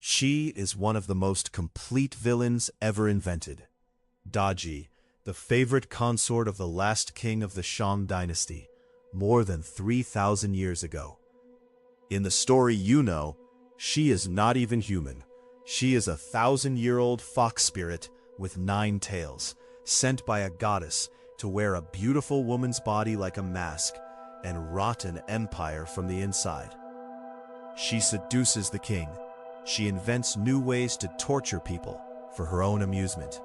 She is one of the most complete villains ever invented. Daji, the favorite consort of the last king of the Shang dynasty, more than 3,000 years ago. In the story you know, she is not even human. She is a 1,000-year-old fox spirit with 9 tails, sent by a goddess to wear a beautiful woman's body like a mask and rot an empire from the inside. She seduces the king. She invents new ways to torture people for her own amusement,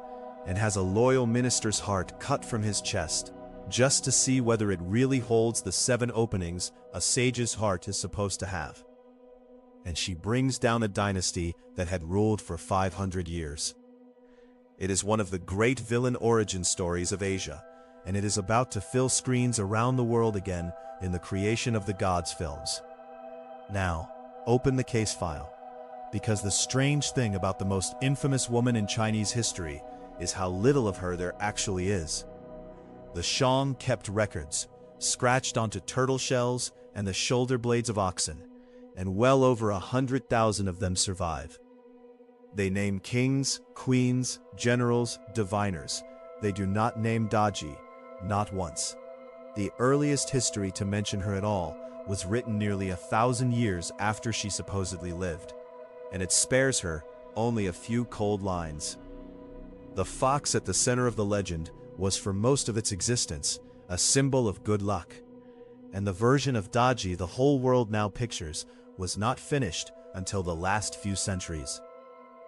and has a loyal minister's heart cut from his chest, just to see whether it really holds the 7 openings a sage's heart is supposed to have. And she brings down a dynasty that had ruled for 500 years. It is one of the great villain origin stories of Asia, and it is about to fill screens around the world again in the Creation of the Gods films. Now, open the case file, because the strange thing about the most infamous woman in Chinese history is how little of her there actually is. The Shang kept records, scratched onto turtle shells and the shoulder blades of oxen, and well over 100,000 of them survive. They name kings, queens, generals, diviners. They do not name Daji, not once. The earliest history to mention her at all was written nearly 1,000 years after she supposedly lived, and it spares her only a few cold lines. The fox at the center of the legend was for most of its existence a symbol of good luck, and the version of Daji the whole world now pictures was not finished until the last few centuries.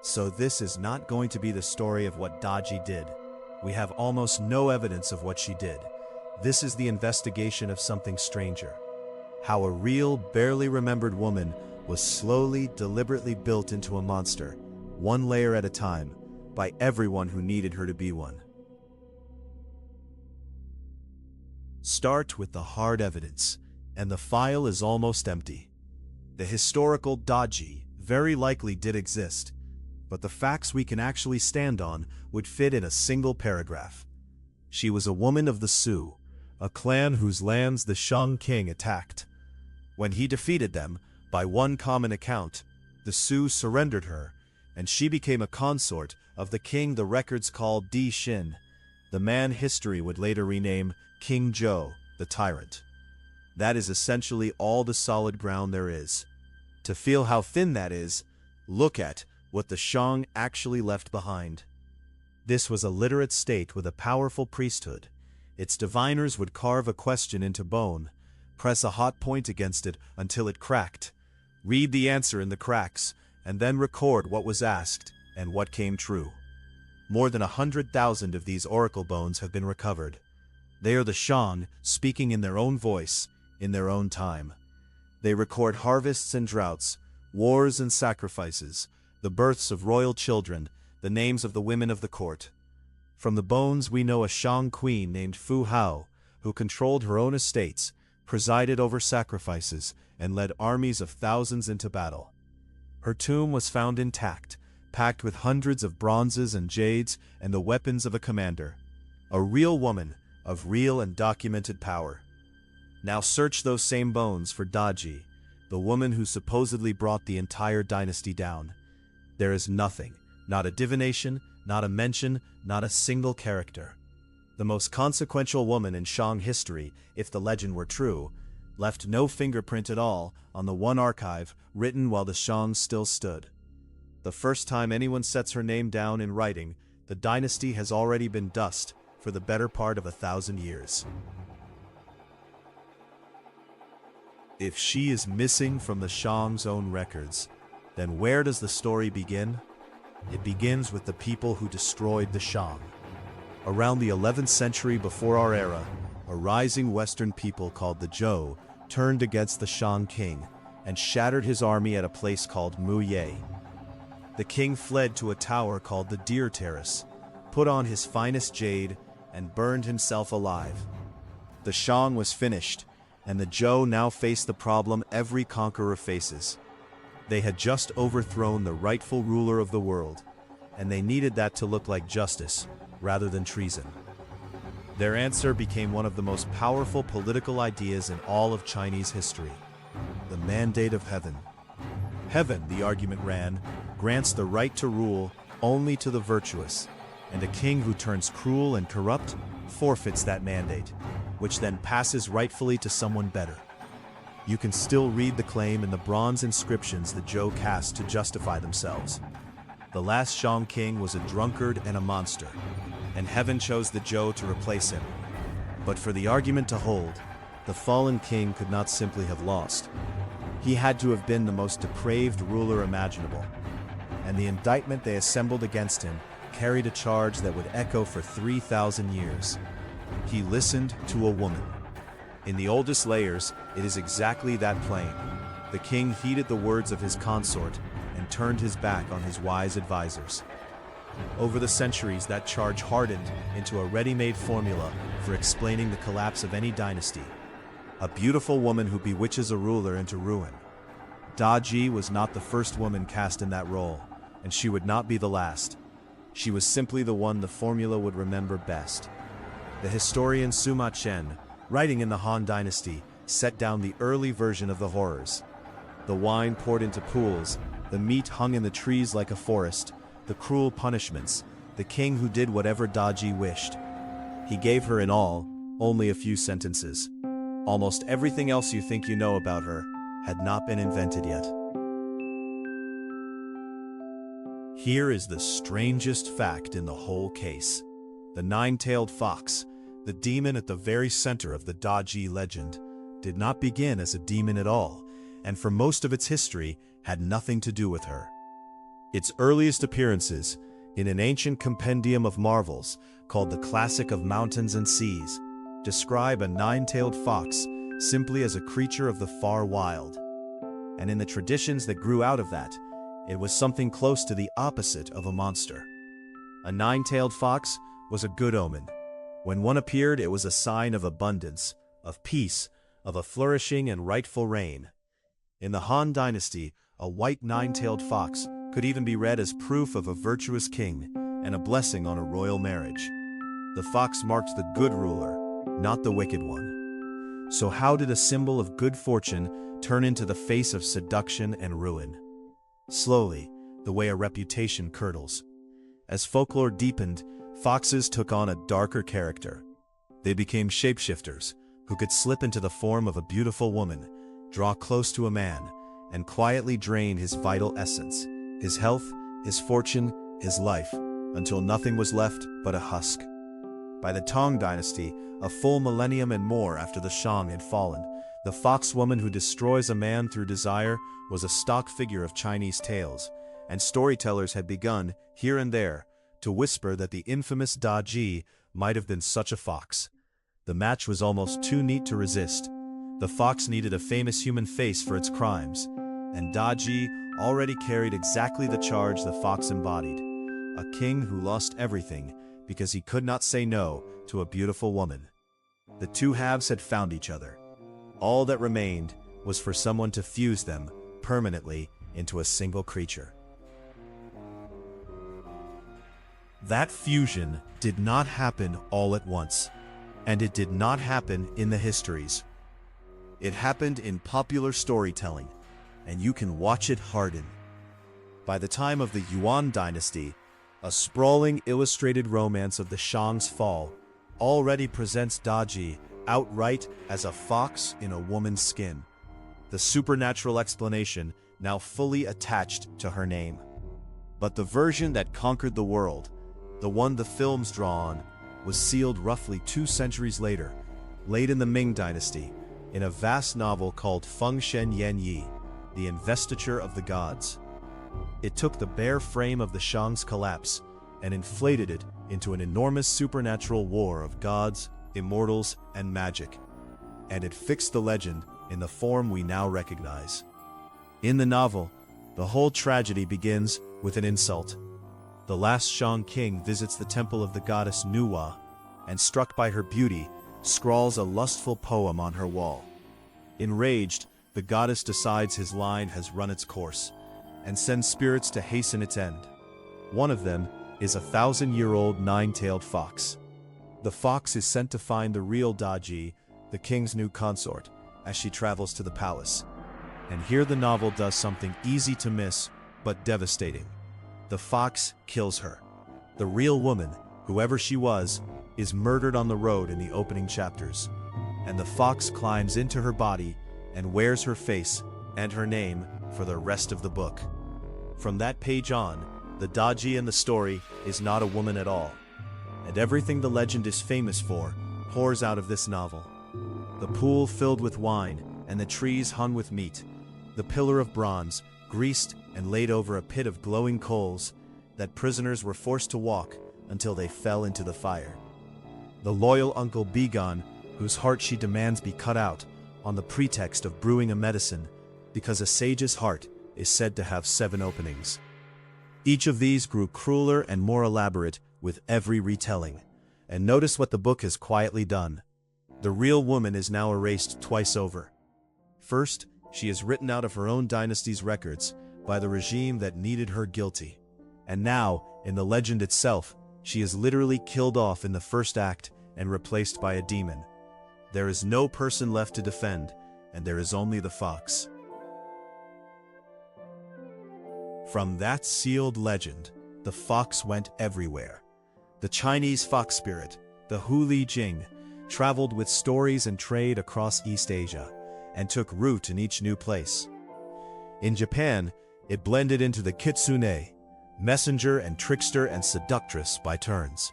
So this is not going to be the story of what Daji did. We have almost no evidence of what she did. This is the investigation of something stranger. How a real, barely remembered woman was slowly, deliberately built into a monster, one layer at a time, by everyone who needed her to be one. Start with the hard evidence, and the file is almost empty. The historical Daji very likely did exist, but the facts we can actually stand on would fit in a single paragraph. She was a woman of the Sioux, a clan whose lands the Shang king attacked. When he defeated them, by one common account, the Sioux surrendered her, and she became a consort of the king the records called Di Xin, the man history would later rename King Zhou, the tyrant. That is essentially all the solid ground there is. To feel how thin that is, look at what the Shang actually left behind. This was a literate state with a powerful priesthood. Its diviners would carve a question into bone, press a hot point against it until it cracked, read the answer in the cracks, and then record what was asked and what came true. More than 100,000 of these oracle bones have been recovered. They are the Shang speaking in their own voice, in their own time. They record harvests and droughts, wars and sacrifices, the births of royal children, the names of the women of the court. From the bones we know a Shang queen named Fu Hao, who controlled her own estates, presided over sacrifices, and led armies of thousands into battle. Her tomb was found intact, packed with hundreds of bronzes and jades and the weapons of a commander. A real woman, of real and documented power. Now search those same bones for Daji, the woman who supposedly brought the entire dynasty down. There is nothing, not a divination, not a mention, not a single character. The most consequential woman in Shang history, if the legend were true, left no fingerprint at all on the one archive written while the Shang still stood. The first time anyone sets her name down in writing, the dynasty has already been dust for the better part of 1,000 years. If she is missing from the Shang's own records, then where does the story begin? It begins with the people who destroyed the Shang. Around the 11th century before our era, a rising Western people called the Zhou turned against the Shang king and shattered his army at a place called Muye. The king fled to a tower called the Deer Terrace, put on his finest jade, and burned himself alive. The Shang was finished, and the Zhou now faced the problem every conqueror faces. They had just overthrown the rightful ruler of the world, and they needed that to look like justice rather than treason. Their answer became one of the most powerful political ideas in all of Chinese history: the mandate of heaven. Heaven, the argument ran, grants the right to rule only to the virtuous, and a king who turns cruel and corrupt forfeits that mandate, which then passes rightfully to someone better. You can still read the claim in the bronze inscriptions the Zhou cast to justify themselves. The last Shang king was a drunkard and a monster, and heaven chose the Zhou to replace him. But for the argument to hold, the fallen king could not simply have lost. He had to have been the most depraved ruler imaginable, and the indictment they assembled against him carried a charge that would echo for 3,000 years. He listened to a woman. In the oldest layers, it is exactly that plain. The king heeded the words of his consort and turned his back on his wise advisors. Over the centuries, that charge hardened into a ready-made formula for explaining the collapse of any dynasty. A beautiful woman who bewitches a ruler into ruin. Daji was not the first woman cast in that role, and she would not be the last. She was simply the one the formula would remember best. The historian Sima Chen, writing in the Han Dynasty, set down the early version of the horrors. The wine poured into pools, the meat hung in the trees like a forest, the cruel punishments, the king who did whatever Daji wished. He gave her in all only a few sentences. Almost everything else you think you know about her had not been invented yet. Here is the strangest fact in the whole case. The nine-tailed fox, the demon at the very center of the Daji legend, did not begin as a demon at all, and for most of its history had nothing to do with her. Its earliest appearances, in an ancient compendium of marvels called the Classic of Mountains and Seas, describe a nine-tailed fox simply as a creature of the far wild. And in the traditions that grew out of that, it was something close to the opposite of a monster. A nine-tailed fox was a good omen. When one appeared, it was a sign of abundance, of peace, of a flourishing and rightful reign. In the Han Dynasty, a white nine-tailed fox could even be read as proof of a virtuous king and a blessing on a royal marriage. The fox marked the good ruler, not the wicked one. So how did a symbol of good fortune turn into the face of seduction and ruin? Slowly, the way a reputation curdles. As folklore deepened, foxes took on a darker character. They became shapeshifters who could slip into the form of a beautiful woman, draw close to a man, and quietly drain his vital essence, his health, his fortune, his life, until nothing was left but a husk. By the Tang Dynasty, a full millennium and more after the Shang had fallen, the fox woman who destroys a man through desire was a stock figure of Chinese tales, and storytellers had begun, here and there, to whisper that the infamous Daji might have been such a fox. The match was almost too neat to resist. The fox needed a famous human face for its crimes, and Daji already carried exactly the charge the fox embodied. A king who lost everything because he could not say no to a beautiful woman. The two halves had found each other. All that remained was for someone to fuse them permanently into a single creature. That fusion did not happen all at once, and it did not happen in the histories. It happened in popular storytelling, and you can watch it harden. By the time of the Yuan Dynasty, a sprawling illustrated romance of the Shang's fall already presents Daji outright as a fox in a woman's skin, the supernatural explanation now fully attached to her name. But the version that conquered the world, the one the films draw on, was sealed roughly 2 centuries later, late in the Ming Dynasty, in a vast novel called Fengshen Yanyi, The Investiture of the Gods. It took the bare frame of the Shang's collapse and inflated it into an enormous supernatural war of gods, immortals, and magic, and it fixed the legend in the form we now recognize. In the novel, the whole tragedy begins with an insult. The last Shang king visits the temple of the goddess Nuwa, and struck by her beauty, scrawls a lustful poem on her wall. Enraged, the goddess decides his line has run its course, and sends spirits to hasten its end. One of them is a 1,000-year-old nine-tailed fox. The fox is sent to find the real Daji, the king's new consort, as she travels to the palace. And here the novel does something easy to miss, but devastating. the fox kills her. The real woman, whoever she was, is murdered on the road in the opening chapters, and the fox climbs into her body and wears her face and her name for the rest of the book. From that page on, the Daji in the story is not a woman at all, and everything the legend is famous for pours out of this novel. The pool filled with wine, and the trees hung with meat, the pillar of bronze, greased and laid over a pit of glowing coals, that prisoners were forced to walk until they fell into the fire. The loyal uncle Bigan, whose heart she demands be cut out on the pretext of brewing a medicine, because a sage's heart is said to have 7 openings. Each of these grew crueler and more elaborate with every retelling. And notice what the book has quietly done. The real woman is now erased twice over. First, she is written out of her own dynasty's records by the regime that needed her guilty. And now, in the legend itself, she is literally killed off in the first act and replaced by a demon. There is no person left to defend, and there is only the fox. From that sealed legend, the fox went everywhere. The Chinese fox spirit, the Huli Jing, traveled with stories and trade across East Asia, and took root in each new place. In Japan, it blended into the Kitsune, messenger and trickster and seductress by turns.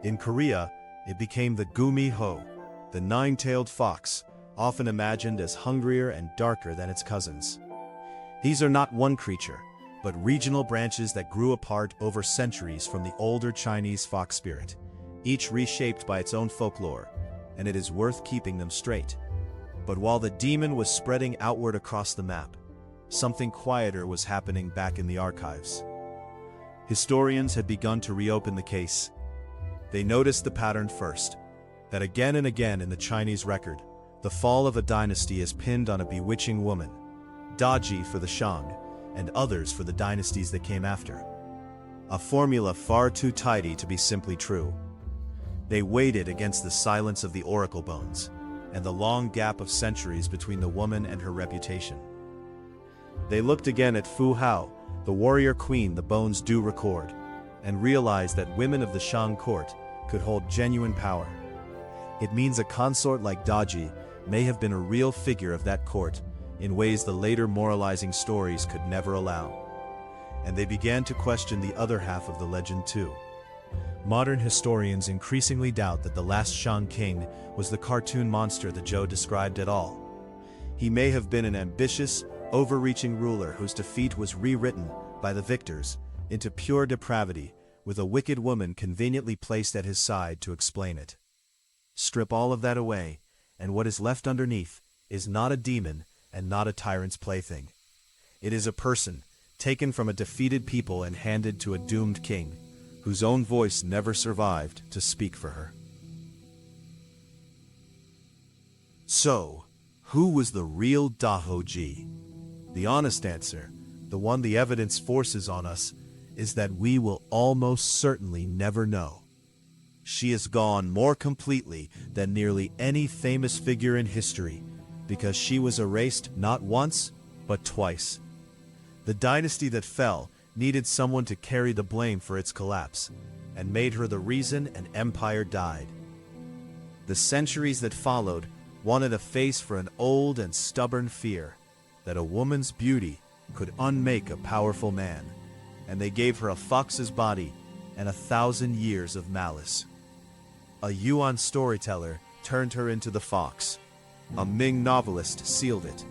In Korea, it became the Gumiho, the 9-tailed fox, often imagined as hungrier and darker than its cousins. These are not one creature, but regional branches that grew apart over centuries from the older Chinese fox spirit, each reshaped by its own folklore, and it is worth keeping them straight. But while the demon was spreading outward across the map, something quieter was happening back in the archives. Historians had begun to reopen the case. They noticed the pattern first, that again and again in the Chinese record, the fall of a dynasty is pinned on a bewitching woman, Daji for the Shang, and others for the dynasties that came after. A formula far too tidy to be simply true. They weighed it against the silence of the oracle bones, and the long gap of centuries between the woman and her reputation. They looked again at Fu Hao, the warrior queen the bones do record, and realized that women of the Shang court could hold genuine power. It means a consort like Daji may have been a real figure of that court in ways the later moralizing stories could never allow. And they began to question the other half of the legend too. Modern historians increasingly doubt that the last Shang king was the cartoon monster that Zhou described at all. He may have been an ambitious, overreaching ruler whose defeat was rewritten by the victors into pure depravity, with a wicked woman conveniently placed at his side to explain it. Strip all of that away, and what is left underneath is not a demon and not a tyrant's plaything. It is a person, taken from a defeated people and handed to a doomed king, whose own voice never survived to speak for her. So, who was the real Daji? The honest answer, the one the evidence forces on us, is that we will almost certainly never know. She is gone more completely than nearly any famous figure in history, because she was erased not once, but twice. The dynasty that fell needed someone to carry the blame for its collapse, and made her the reason an empire died. The centuries that followed wanted a face for an old and stubborn fear that a woman's beauty could unmake a powerful man, and they gave her a fox's body and 1,000 years of malice. A Yuan storyteller turned her into the fox. A Ming novelist sealed it.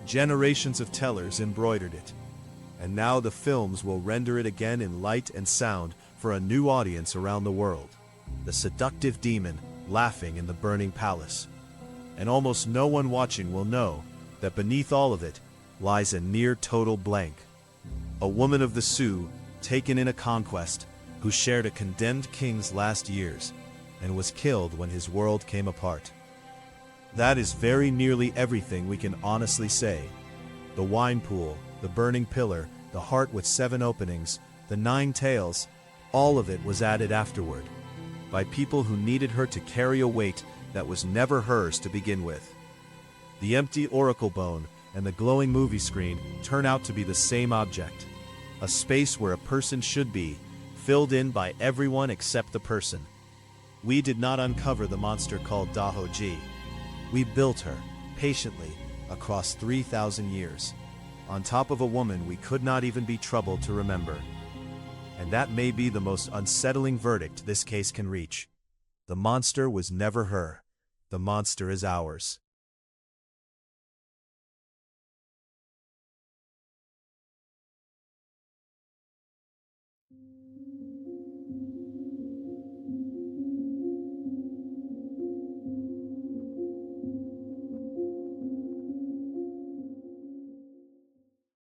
Generations of tellers embroidered it. And now the films will render it again in light and sound for a new audience around the world. The seductive demon laughing in the burning palace. And almost no one watching will know that beneath all of it lies a near total blank. A woman of the Sioux, taken in a conquest, who shared a condemned king's last years, and was killed when his world came apart. That is very nearly everything we can honestly say. The wine pool, the burning pillar, the heart with 7 openings, the 9 tails, all of it was added afterward, by people who needed her to carry a weight that was never hers to begin with. The empty oracle bone and the glowing movie screen turn out to be the same object. a space where a person should be, filled in by everyone except the person. We did not uncover the monster called Daji. We built her, patiently, across 3,000 years, on top of a woman we could not even be troubled to remember. And that may be the most unsettling verdict this case can reach. The monster was never her. The monster is ours.